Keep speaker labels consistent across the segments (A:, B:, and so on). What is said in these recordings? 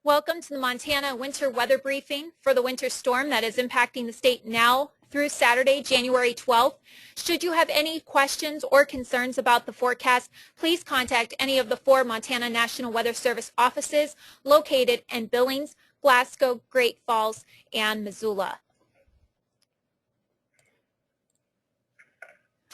A: Welcome to the Montana Winter Weather Briefing for the winter storm that is impacting the state now through Saturday, January 12th. Should you have any questions or concerns about the forecast, please contact any of the 4 Montana National Weather Service offices located in Billings, Glasgow, Great Falls, and Missoula.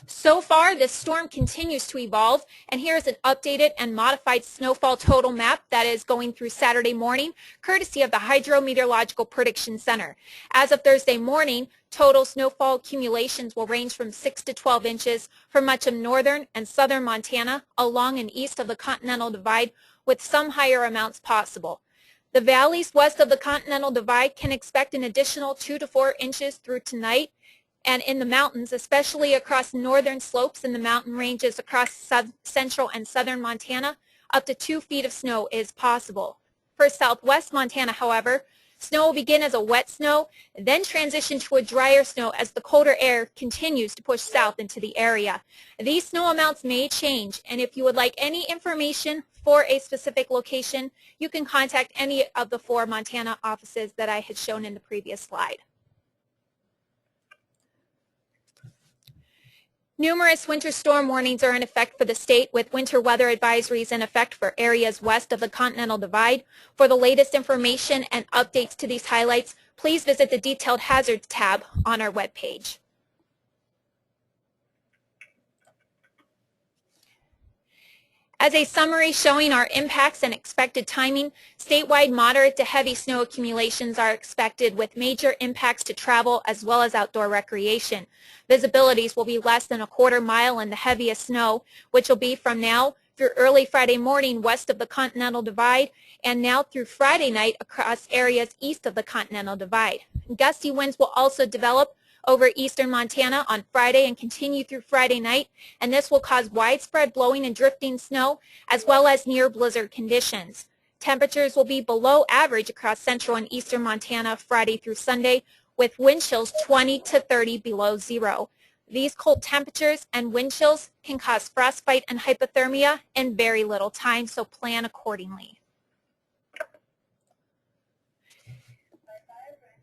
A: So far, this storm continues to evolve, and here is an updated and modified snowfall total map that is going through Saturday morning, courtesy of the Hydrometeorological Prediction Center. As of Thursday morning, total snowfall accumulations will range from 6 to 12 inches for much of northern and southern Montana, along and east of the Continental Divide, with some higher amounts possible. The valleys west of the Continental Divide can expect an additional 2 to 4 inches through tonight, and in the mountains, especially across northern slopes and the mountain ranges across central and southern Montana, up to 2 feet of snow is possible. For southwest Montana, however, snow will begin as a wet snow, then transition to a drier snow as the colder air continues to push south into the area. These snow amounts may change, and if you would like any information for a specific location, you can contact any of the 4 Montana offices that I had shown in the previous slide. Numerous winter storm warnings are in effect for the state, with winter weather advisories in effect for areas west of the Continental Divide. For the latest information and updates to these highlights, please visit the Detailed Hazards tab on our webpage. As a summary showing our impacts and expected timing, statewide moderate to heavy snow accumulations are expected with major impacts to travel as well as outdoor recreation. Visibilities will be less than a quarter mile in the heaviest snow, which will be from now through early Friday morning west of the Continental Divide and now through Friday night across areas east of the Continental Divide. Gusty winds will also develop over eastern Montana on Friday and continue through Friday night, and this will cause widespread blowing and drifting snow as well as near blizzard conditions. Temperatures will be below average across central and eastern Montana Friday through Sunday, with wind chills 20 to 30 below zero. These cold temperatures and wind chills can cause frostbite and hypothermia in very little time, so plan accordingly.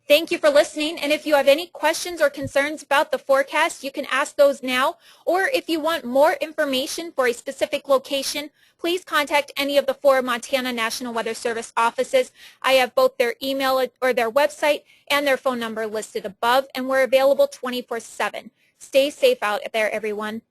A: Thank you for listening, and if you have any questions or concerns about the forecast, you can ask those now, or if you want more information for a specific location, please contact any of the 4 Montana National Weather Service offices. I have both their email or their website and their phone number listed above, and we're available 24/7. Stay safe out there, everyone.